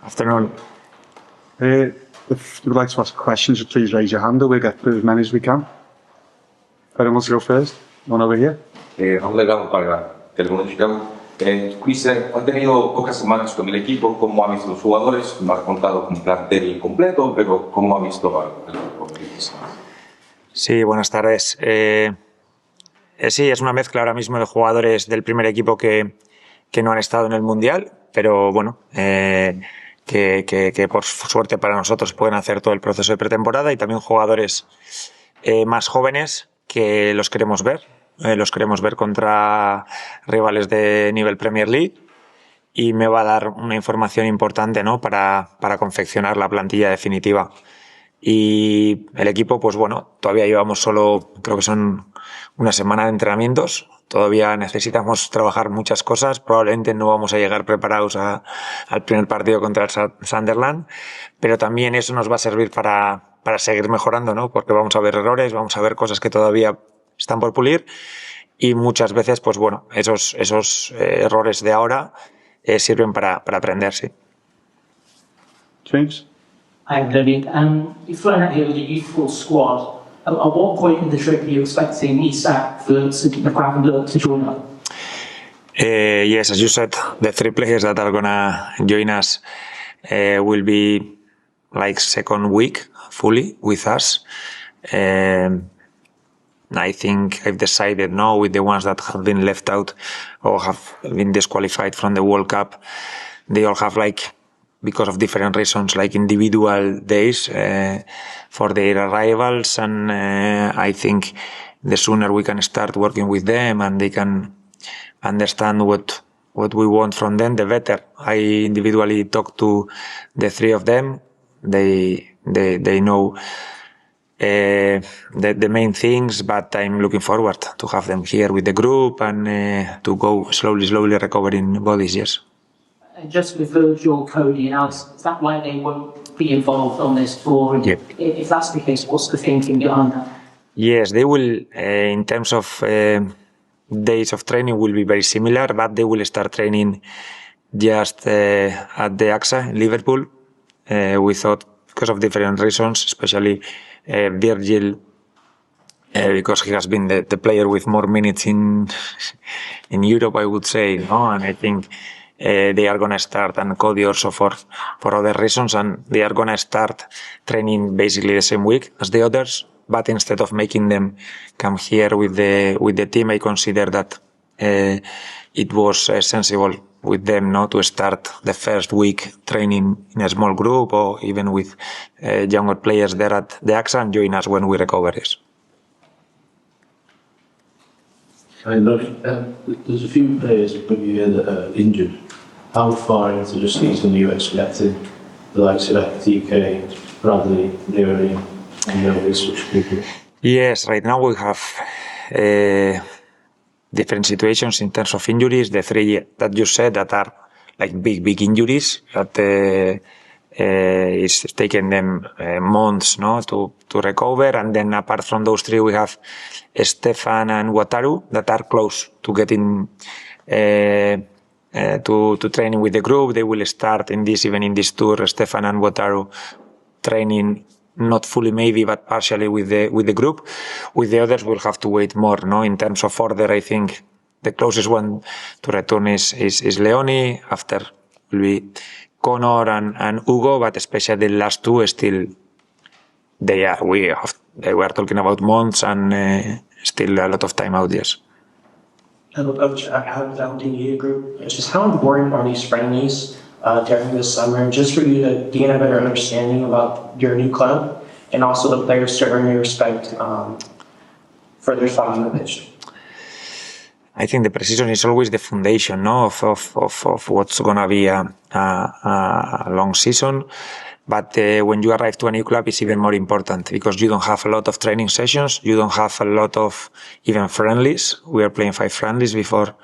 Afternoon. If you'd like to ask questions, please raise your hand. We'll get through as many as we can. Anyone wants to go first? One over here. Un legado para que lo conozcan. Quise, han tenido pocas semanas con el equipo. ¿Cómo ha visto los jugadores? No ha contado con plantel completo, pero ¿cómo ha visto el equipo? Sí, buenas tardes. Sí, es una mezcla ahora mismo de jugadores del primer equipo que no han estado en el Mundial, pero bueno, que por suerte para nosotros pueden hacer todo el proceso de pretemporada, y también jugadores más jóvenes que los queremos ver. Los queremos ver contra rivales de nivel Premier League, y me va a dar una información importante, ¿no?, para confeccionar la plantilla definitiva. Y el equipo, pues bueno, todavía llevamos solo, creo que son una semana de entrenamientos. Todavía necesitamos trabajar muchas cosas. Probablemente no vamos a llegar preparados al primer partido contra el Sunderland, pero también eso nos va a servir para seguir mejorando, ¿no? Porque vamos a ver errores, vamos a ver cosas que todavía están por pulir, y muchas veces, pues bueno, esos errores de ahora sirven para aprender, sí. James? Hi, Andoni. You've flown out here with a youthful squad. At what point in the trip are you expecting Isak, Wirtz and Gravenberch to join up? Yes, as you said, the three players that are gonna join us will be like second week fully with us. I think I've decided now with the ones that have been left out or have been disqualified from the World Cup, they all have, like, because of different reasons, like individual days for their arrivals, and I think the sooner we can start working with them and they can understand what we want from them, the better. I individually talked to the three of them. They know the main things, but I'm looking forward to have them here with the group and to go slowly recovering bodies, yes. And just with Virgil, Cody and Alexis, is that why they won't be involved on this tour? And yep. If that's the case, what's the thinking behind that? Yes, they will, in terms of days of training, will be very similar, but they will start training just at the AXA in Liverpool. We thought, because of different reasons, especially Virgil, because he has been the player with more minutes in Europe, I would say, no? And I think they are going to start, and Cody also for other reasons, and they are going to start training basically the same week as the others. But instead of making them come here with the team, I consider that it was sensible with them not to start the first week training in a small group, or even with younger players there at the AXA, and join us when we recover this. I know there's a few players here that are injured. How far into the season are you expecting the likes of Ekitike, Bradley, Leoni, and these such people? Yes, right now we have different situations in terms of injuries. The three that you said that are like big injuries that it's taken them months, no, to recover. And then apart from those three, we have Stefan and Wataru that are close to getting to training with the group. They will start even in this tour, Stefan and Wataru training not fully maybe, but partially with the group. With the others, we'll have to wait more, no? In terms of order, I think the closest one to return is Leoni. After will be Conor and Hugo, but especially the last two still we were talking about months and still a lot of time out, yes. Coach, out of the media group, just how important are these friendlies during this summer, just for you to gain a better understanding about your new club and also the players to earn your respect for their spot on the pitch? I think the pre-season is always the foundation, no, of what's gonna be a long season. But when you arrive to a new club, it's even more important because you don't have a lot of training sessions. You don't have a lot of even friendlies. We are playing 5 friendlies before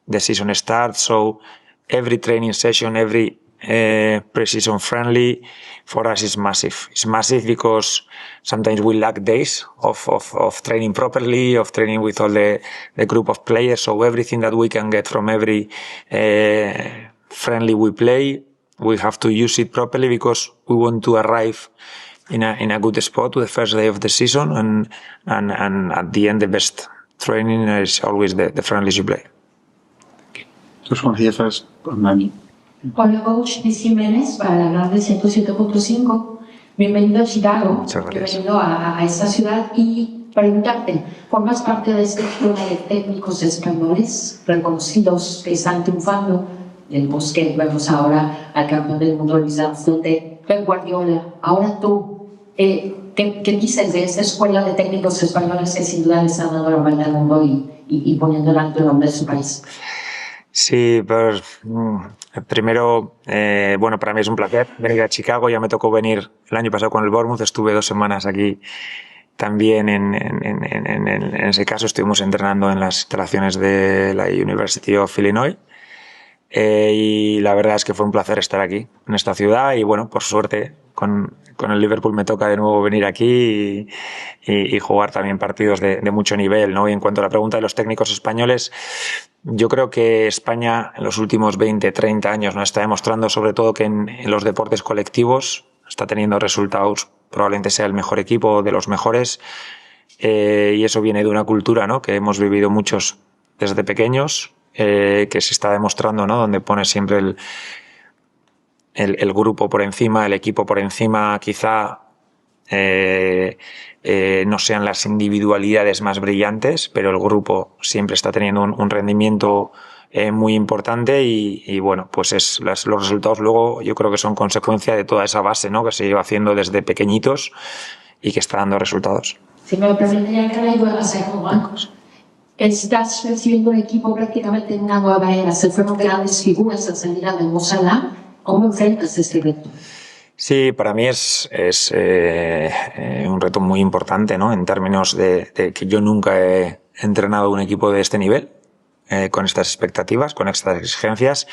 the season starts. So every training session, every pre-season friendly for us is massive. It's massive because sometimes we lack days of training properly, of training with all the group of players. So everything that we can get from every friendly we play, we have to use it properly because we want to arrive in a good spot to the first day of the season, and at the end the best training is always the friendlies you play. Just one here first, and then... Hola, coach. Luis Jiménez para la Grande 107.5. Bienvenido a Chicago. Muchas gracias. Bienvenido a esta ciudad y preguntarte, formas parte de este club de técnicos españoles reconocidos que están triunfando. Vemos que vemos ahora al campeón del mundo de de Pep Guardiola. Ahora tú, ¿qué dices de esta escuela de técnicos españoles que sin duda le están dando la vuelta al mundo y poniendo en alto el nombre de su país? Sí, pues primero, bueno, para mí es un placer venir a Chicago. Ya me tocó venir el año pasado con el Bournemouth, estuve 2 semanas aquí también. En ese caso estuvimos entrenando en las instalaciones de la University of Illinois. Y la verdad es que fue un placer estar aquí, en esta ciudad, y bueno, por suerte con el Liverpool me toca de nuevo venir aquí y jugar también partidos de mucho nivel, ¿no? Y en cuanto a la pregunta de los técnicos españoles, yo creo que España en los últimos 20, 30 años nos está demostrando sobre todo que en los deportes colectivos está teniendo resultados, probablemente sea el mejor equipo, de los mejores, y eso viene de una cultura, ¿no?, que hemos vivido muchos desde pequeños, que se está demostrando, ¿no?, donde pone siempre el grupo por encima, el equipo por encima. Quizá no sean las individualidades más brillantes, pero el grupo siempre está teniendo un rendimiento muy importante y bueno, pues los resultados luego yo creo que son consecuencia de toda esa base, ¿no?, que se lleva haciendo desde pequeñitos y que está dando resultados. Si me permitiría que la ayuda a hacer como bancos. Estás recibiendo un equipo prácticamente en una nueva era. Se fueron grandes figuras a salir a Salah. ¿Cómo enfrentas este reto? Sí, para mí es un reto muy importante, ¿no?, en términos de que yo nunca he entrenado un equipo de este nivel, con estas expectativas, con estas exigencias,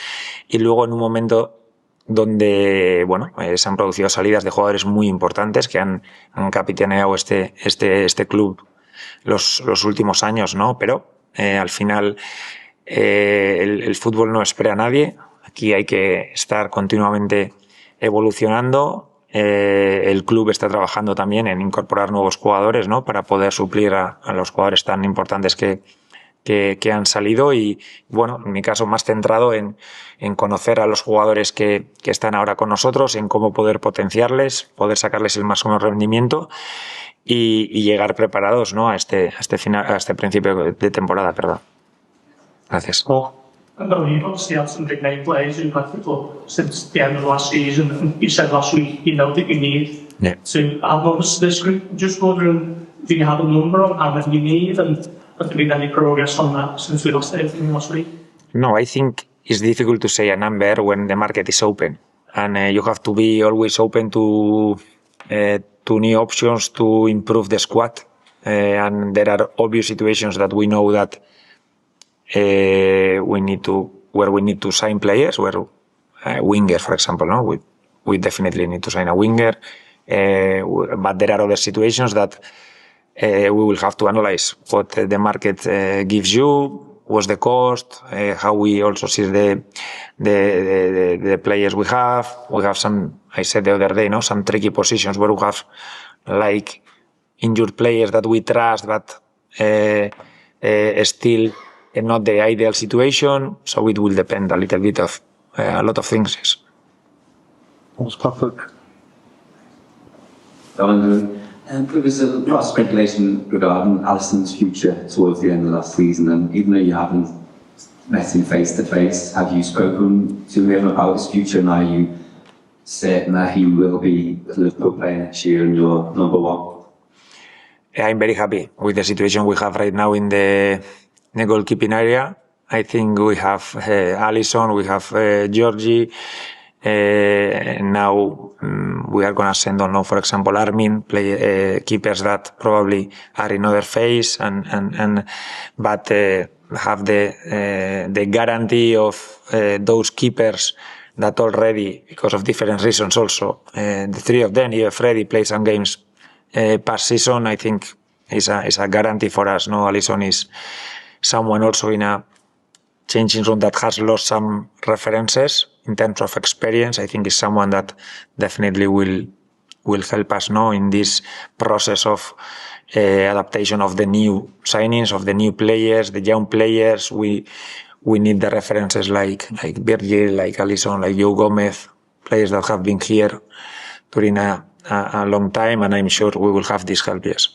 y luego en un momento donde, bueno, se han producido salidas de jugadores muy importantes que han capitaneado este club los últimos años, ¿no? Pero al final el fútbol no espera a nadie. Aquí hay que estar continuamente evolucionando. El club está trabajando también en incorporar nuevos jugadores, ¿no?, para poder suplir a los jugadores tan importantes que han salido, y bueno, en mi caso más centrado en conocer a los jugadores que están ahora con nosotros, en cómo poder potenciarles, poder sacarles el máximo rendimiento y llegar preparados, ¿no?, a este principio de temporada, perdón. Gracias. Andoni, you've obviously had some big name players who've had the club since the end of last season, and you said last week you know that you need to add numbers to this group. Just wondering, do you have a number on how many you need, and has there been any progress on that since we lost everything last week? No, I think it's difficult to say a number when the market is open, and you have to be always open to new options to improve the squad, and there are obvious situations that we know that we need to sign players, where winger, for example, no, we definitely need to sign a winger, but there are other situations that we will have to analyze what the market gives you, what's the cost, how we also see the players we have. We have some, I said the other day, no, some tricky positions where we have like injured players that we trust, but still not the ideal situation. So it will depend a little bit of a lot of things. Yes. What's perfect? There was a lot of speculation regarding Alisson's future towards the end of last season, and even though you haven't met him face to face, have you spoken to him about his future, and are you certain that he will be a Liverpool player next year and your number one? I'm very happy with the situation we have right now in the goalkeeping area. I think we have Alisson, we have Georgie. Now we are going to send on, for example, Armin, keepers that probably are in other phase, but have the guarantee of those keepers that already, because of different reasons also, the three of them, if Freddy played some games past season, I think is a guarantee for us. No, Alisson is someone also in a changing room that has lost some references in terms of experience. I think is someone that definitely will help us now in this process of adaptation of the new signings, of the new players, the young players. We need the references like Virgil, like Alisson, like Joe Gomez, players that have been here during a long time, and I'm sure we will have this help, yes.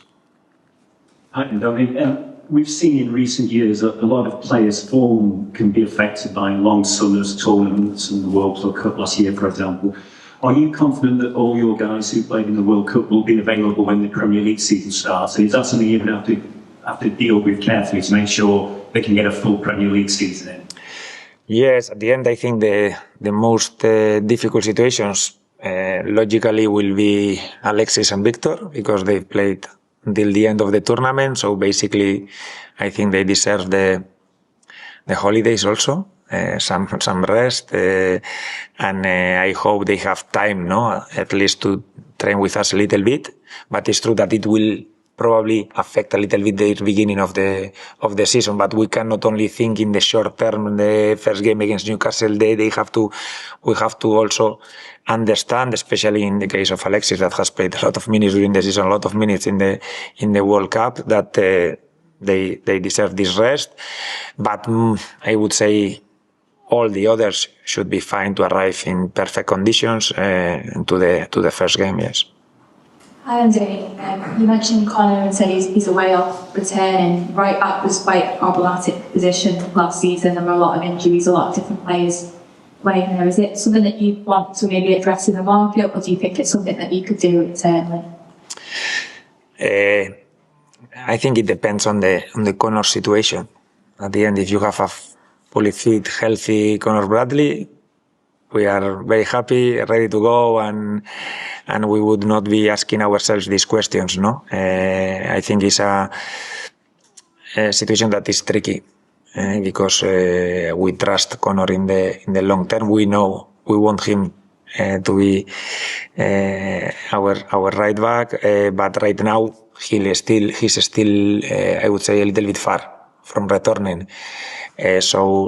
Hi, Andoni. We've seen in recent years that a lot of players' form can be affected by long summers, tournaments, and the World Club Cup last year, for example. Are you confident that all your guys who played in the World Cup will be available when the Premier League season starts? Is that something you're going to have to deal with carefully to make sure they can get a full Premier League season in? Yes, at the end, I think the most difficult situations logically will be Alexis and Victor, because they've played until the end of the tournament. So basically, I think they deserve the holidays also, some rest, and I hope they have time, at least to train with us a little bit. But it's true that it will probably affect a little bit the beginning of the season. But we cannot only think in the short term. The first game against Newcastle, we have to also understand, especially in the case of Alexis, that has played a lot of minutes during the season, a lot of minutes in the World Cup, that they deserve this rest. But I would say all the others should be fine to arrive in perfect conditions to the first game. Yes. Hi, Andoni. You mentioned Conor and said he's a way off returning. Right back was quite a problematic position last season. There were a lot of injuries, a lot of different players playing there. Is it something that you want to maybe address in the market, or do you think it's something that you could do internally? I think it depends on the Conor situation. At the end, if you have a fully fit, healthy Conor Bradley, we are very happy, ready to go, and we would not be asking ourselves these questions. No, I think it's a situation that is tricky because we trust Conor in the long term. We know we want him to be our right back, but right now he's still I would say a little bit far from returning. So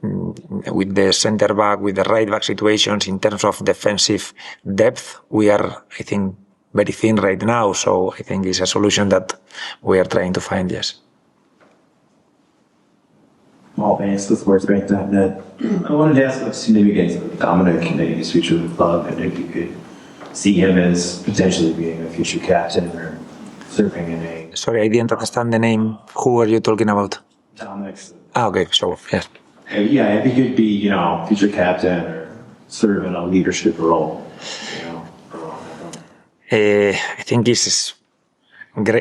with the centre back, with the right back situations in terms of defensive depth, we are, I think, very thin right now. So I think it's a solution that we are trying to find. Yes. Well, thanks. That's worth great to have that. I wanted to ask about significant Dominik in his future with the club, and if you could see him as potentially being a future captain or serving in a. Sorry, I didn't understand the name. Who are you talking about? Dominik. Okay, so yes. Yeah, if he could be, future captain or serve in a leadership role, I think this is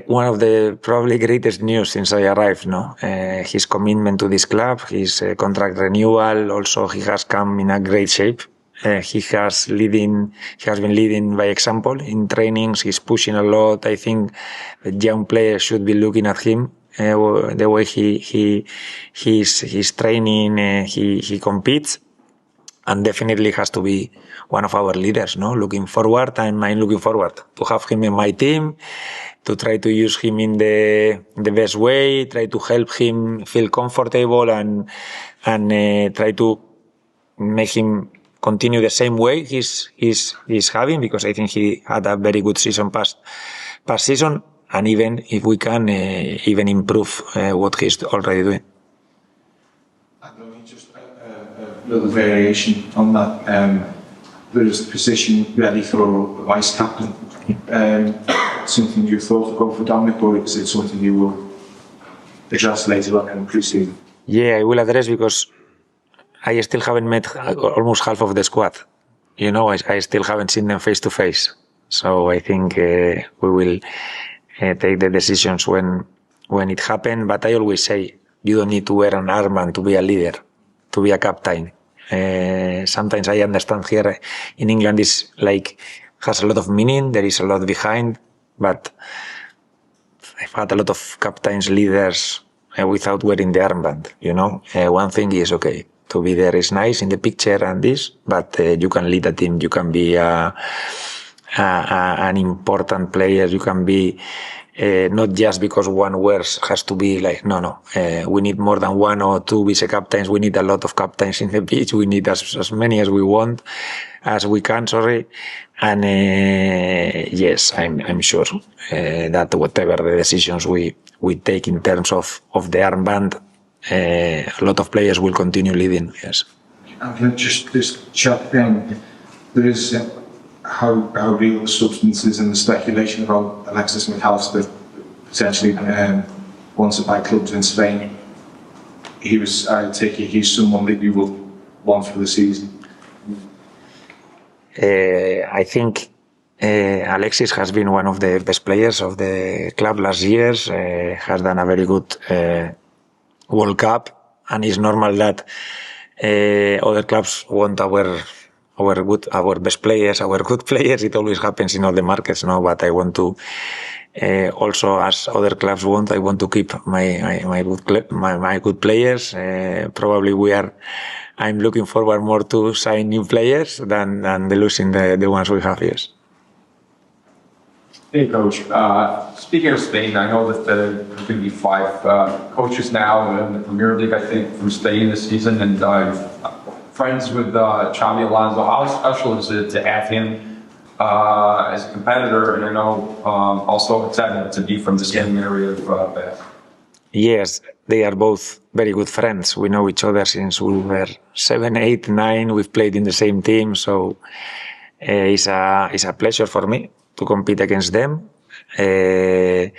one of the probably greatest news since I arrived. His commitment to this club, his contract renewal. Also, he has come in a great shape. He has been leading by example in trainings. He's pushing a lot. I think the young players should be looking at him. The way he's training, he competes, and definitely has to be one of our leaders. Looking forward, and I'm looking forward to have him in my team, to try to use him in the best way, try to help him feel comfortable, and try to make him continue the same way he's having, because I think he had a very good season past season. And even if we can even improve what he's already doing. Just a little variation on that. There's a position ready for vice captain. Something you thought about for Dominik, or is it something you will address later on in pre-season? Yeah, I will address, because I still haven't met almost half of the squad. I still haven't seen them face to face. So I think we will take the decisions when it happens. But I always say, you don't need to wear an armband to be a leader, to be a captain. Sometimes I understand here in England is has a lot of meaning. There is a lot behind, but I've had a lot of captains, leaders without wearing the armband. One thing is okay, to be there is nice in the picture and this, but you can lead a team. You can be an important player. You can be not just because one Wirtz has to be like, no. We need more than one or two vice-captains. We need a lot of captains in the pitch. We need as many as we can, and yes, I'm sure that whatever the decisions we take in terms of the armband, a lot of players will continue leading. Yes. And just this chat thing, there is how real the substance is and the speculation about Alexis and Allister potentially wanted by clubs in Spain. I take it he's someone that you will want for the season. I think Alexis has been one of the best players of the club last years, has done a very good World Cup, and it's normal that other clubs want our best players, our good players. It always happens in all the markets, no? But I want to also, as other clubs want, I want to keep my good players. Probably I'm looking forward more to sign new players than losing the ones we have. Yes. Hey, Coach. Speaking of Spain, I know that there's going to be 5 coaches now in the Premier League, I think, from Spain this season, and I'm friends with Xabi Alonso. How special is it to have him as a competitor, and I know also excited to be from the same area of Bath? Yes, they are both very good friends. We know each other since we were 7, 8, 9. We've played in the same team, so it's a pleasure for me to compete against them. They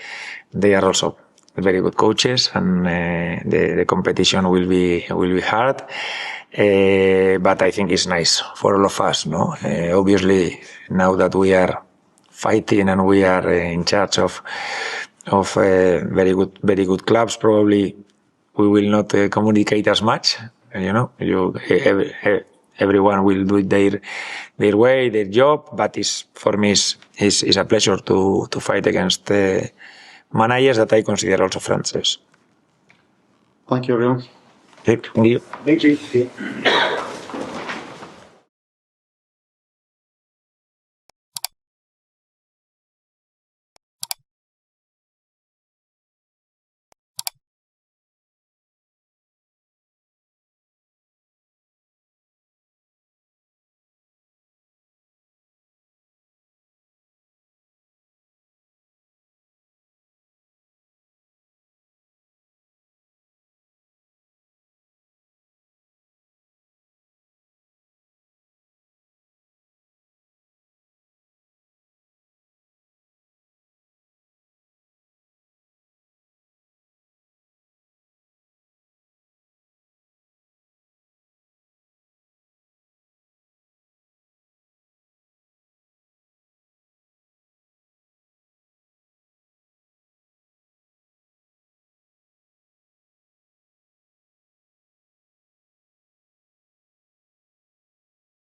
are also very good coaches, and the competition will be hard. But I think it's nice for all of us, no? Obviously, now that we are fighting and we are in charge of very good clubs, probably we will not communicate as much. Everyone will do their way, their job. But for me, it's a pleasure to fight against managers that I consider also friends. Thank you, everyone. Thank you. Thank you.